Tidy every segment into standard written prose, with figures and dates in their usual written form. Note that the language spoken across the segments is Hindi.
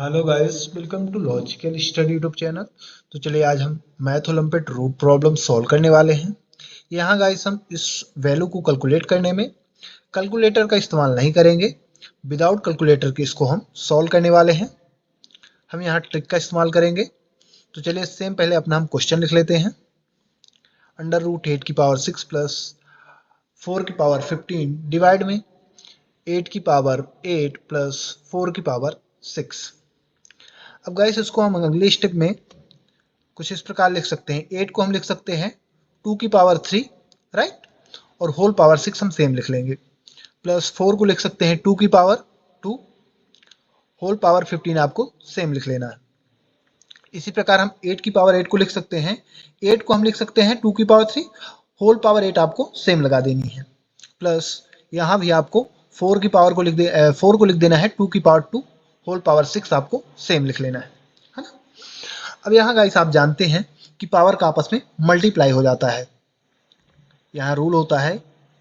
Hello guys, welcome to logical study YouTube channel. तो चलिए आज हम math olympiad root problem solve करने वाले हैं। यहाँ गाइस हम इस वैल्यू को कैलकुलेट करने में कैलकुलेटर का इस्तेमाल नहीं करेंगे। विदाउट कैलकुलेटर के इसको हम सॉल्व करने वाले हैं। हम यहाँ ट्रिक का इस्तेमाल करेंगे। तो चलिए सेम पहले अपना हम क्वेश्चन लिख लेते हैं। अंडर रूट 8 की पावर 6 प्लस 4 की पावर 15 डिवाइड में 8 की पावर 8 प्लस 4 की पावर 6। अब गाइस इसको हम अगले स्टेप में कुछ इस प्रकार लिख सकते हैं। 8 को हम लिख सकते हैं 2 की पावर 3, राइट, और होल पावर 6 हम सेम लिख लेंगे। प्लस 4 को लिख सकते हैं 2 की पावर 2, होल पावर 15 आपको सेम लिख लेना है। इसी प्रकार हम 8 की पावर 8 को लिख सकते हैं। 8 को हम लिख सकते हैं 2 की पावर 3, होल पावर 8 आपको सेम लगा देनी है। प्लस यहाँ भी आपको 4 की पावर को 4 को लिख देना है 2 की पावर 2, होल पावर 6 आपको सेम लिख लेना है ना। अब यहाँ गाइस आप जानते हैं कि पावर का आपस में मल्टीप्लाई हो जाता है। यहाँ रूल होता है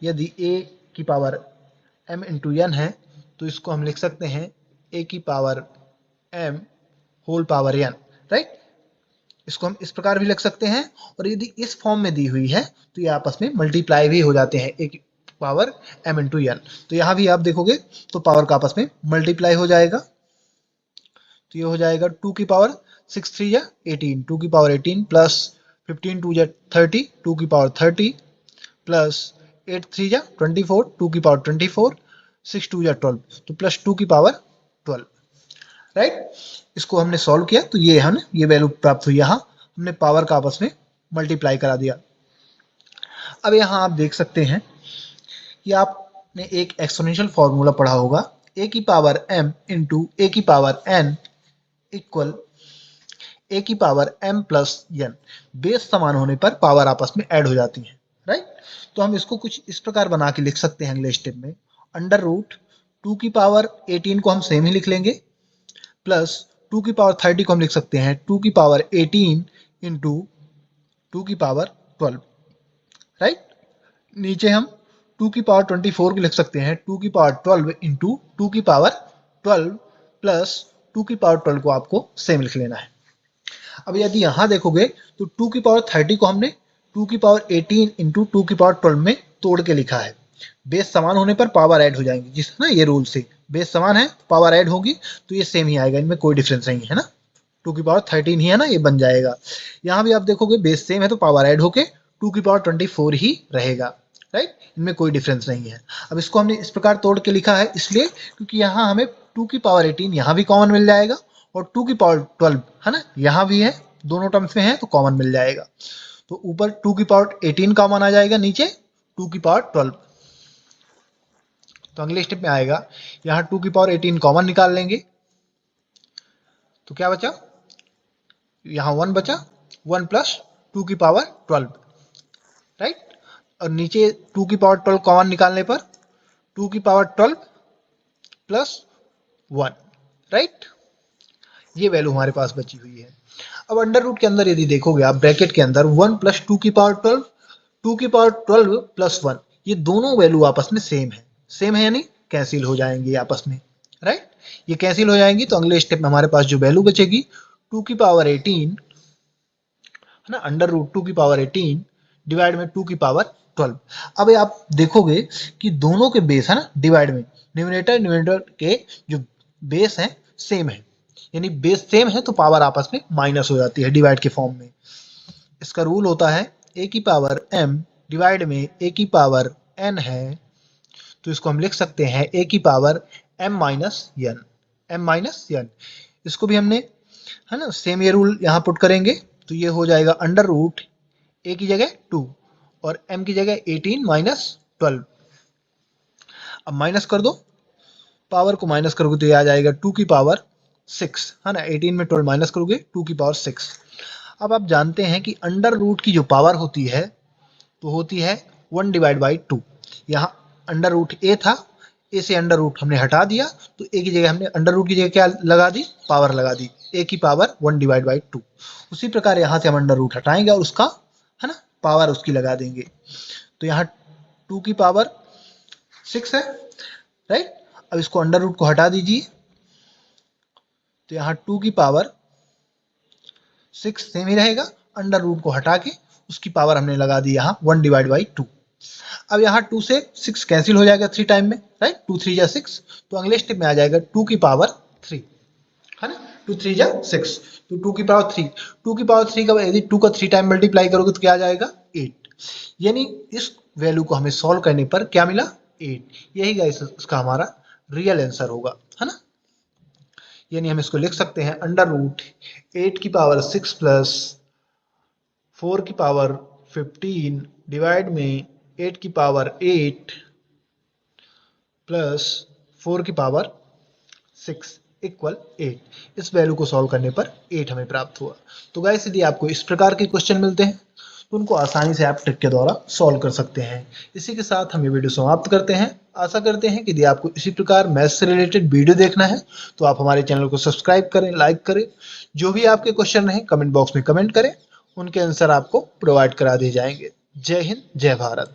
यदि a की पावर m इंटू n है तो इसको हम लिख सकते हैं a की power m whole power n, right. इसको हम इस प्रकार भी लिख सकते हैं, और यदि इस फॉर्म में दी हुई है तो ये आपस में मल्टीप्लाई भी हो जाते हैं, a की पावर m इंटू n। तो यहाँ भी आप देखोगे तो पावर का आपस में मल्टीप्लाई हो जाएगा। तो ये हो जाएगा 2 की पावर 6 3 या 18, 2 की पावर 18 प्लस 15 2 या 30, 2 की पावर 30 प्लस 8 3 या 24, 2 की पावर 24, 6 2 या 12, तो प्लस 2 की पावर 12, राइट। इसको हमने सॉल्व किया तो ये हमें ये वैल्यू प्राप्त हुई। यहाँ हमने पावर का आपस में मल्टीप्लाई करा दिया। अब यहाँ आप देख सकते हैं कि आपने एक एक्सपोनेंशियल फॉर्मूला पढ़ा होगा, a की पावर m इंटू a की पावर n इक्वल a की power m plus n। Base समान होने पर पावर आपस में ऐड हो जाती है, राइट। तो हम इसको कुछ इस प्रकार बना के लिख सकते हैं अगले स्टेप में। अंडर रूट 2 की पावर 18 को हम सेम ही लिख लेंगे, प्लस 2 की पावर 30 को हम लिख सकते हैं 2 की पावर 18 इंटू 2 की पावर 12, राइट। नीचे हम 2 की पावर 24 को लिख सकते हैं 2 की पावर 12 इंटू 2 की पावर 12 प्लस 2 की पावर 12 को आपको सेम लिख लेना है। अब यदि यहाँ देखोगे तो 2 की पावर 30 को हमने 2 की पावर 18 इंटू 2 की पावर 12 में तोड़ के लिखा है। बेस समान होने पर पावर ऐड हो जाएंगी, जिस ना ये रूल से बेस समान है पावर ऐड होगी तो ये सेम ही आएगा, इनमें कोई डिफरेंस नहीं है ना। 2 की पावर 13 ही है ना, ये बन जाएगा। यहाँ भी आप देखोगे बेस सेम है तो पावर ऐड होके 2 की पावर 24 ही रहेगा, राइट। इनमें कोई डिफरेंस नहीं है। अब इसको हमने इस प्रकार तोड़ के लिखा है इसलिए क्योंकि यहाँ हमें 2 की पावर 18 यहाँ भी कॉमन मिल जाएगा, और 2 की पावर 12 है ना यहाँ भी है, दोनों टर्म्स में है तो कॉमन मिल जाएगा। तो ऊपर 2 की पावर 18 कॉमन आ जाएगा, नीचे 2 की पावर 12। तो अगले स्टेप में आएगा यहाँ 2 की पावर 18 कॉमन निकाल लेंगे तो क्या बचा, यहाँ 1 बचा, 1 प्लस 2 की पावर 12, राइट। और नीचे 2 की पावर 12 कॉमन निकालने पर 2 की पावर 12 प्लस 1, राइट। ये वैल्यू हमारे पास बची हुई है। अब अंडर रूट के अंदर यदि देखोगे आप ब्रैकेट के अंदर 1 प्लस 2 की पावर 12, 2 की पावर 12 प्लस 1, ये दोनों वैल्यू आपस में सेम है। सेम है यानी कैंसिल हो जाएंगी आपस में, राइट। ये कैंसिल हो जाएंगी तो अगले स्टेप में हमारे पास जो वैल्यू बचेगी 2 की पावर 18 है ना, अंडर रूट 2 की पावर 18 डिवाइड में 2 की पावर 12। अब आप देखोगे कि दोनों के बेस है ना डिवाइड में न्यूमरेटर के जो बेस हैं सेम है, यानी बेस सेम है तो पावर आपस में माइनस हो जाती है डिवाइड के फॉर्म में। इसका रूल होता है a की पावर m डिवाइड में a की पावर n है, तो इसको हम लिख सकते हैं a की पावर m माइनस n। इसको भी हमने है ना सेम ये रूल यहाँ पुट करेंगे तो ये हो जाएगा अंडर रूट a की जगह 2 और m की जगह 18 माइनस 12। अब माइनस कर दो, पावर को माइनस करोगे तो ये आ जाएगा 2 की पावर 6 है ना, 18 में 12 माइनस करोगे 2 की पावर 6। अब आप जानते हैं कि अंडर रूट की जो पावर होती है तो होती है 1 डिवाइड बाई 2। यहाँ अंडर रूट ए था, ए से अंडर रूट हमने हटा दिया तो ए की जगह हमने अंडर रूट की जगह क्या लगा दी, पावर लगा दी, ए की पावर 1 डिवाइड बाई 2। उसी प्रकार यहाँ से हम अंडर रूट हटाएंगे और उसका है ना पावर उसकी लगा देंगे, तो यहाँ 2 की पावर 6 है, राइट। अब इसको अंडर रूट को हटा दीजिए तो यहाँ 2 की पावर 6 सेम ही रहेगा, अंडर रूट को हटा के उसकी पावर हमने लगा दी यहाँ 1/2। अब यहाँ 2 से 6 कैंसिल हो जाएगा 3 टाइम में, राइट, 2 3 जा 6, तो अगले स्टेप में आ जाएगा 2 की पावर 3, है ना, 2 3 जा 6, तो 2 की पावर 3, 2 की पावर 3 का यदि 2 का 3 टाइम मल्टीप्लाई करोगे तो क्या आ जाएगा 8, यानी इस वैल्यू को हमें सॉल्व करने पर क्या मिला 8, यही गाइस इसका हमारा रियल आंसर होगा, है ना। यानी हम इसको लिख सकते हैं अंडर रूट 8 की पावर 6 प्लस 4 की पावर 15 डिवाइड में 8 की पावर 8 प्लस 4 की पावर 6 इक्वल 8। इस वैल्यू को सॉल्व करने पर 8 हमें प्राप्त हुआ। तो गाइस यदि आपको इस प्रकार के क्वेश्चन मिलते हैं तो उनको आसानी से आप ट्रिक के द्वारा सॉल्व कर सकते हैं। इसी के साथ हम ये वीडियो समाप्त करते हैं। आशा करते हैं कि यदि आपको इसी प्रकार मैथ्स से रिलेटेड वीडियो देखना है तो आप हमारे चैनल को सब्सक्राइब करें, लाइक करें। जो भी आपके क्वेश्चन रहें कमेंट बॉक्स में कमेंट करें, उनके आंसर आपको प्रोवाइड करा दिए जाएंगे। जय हिंद, जय भारत।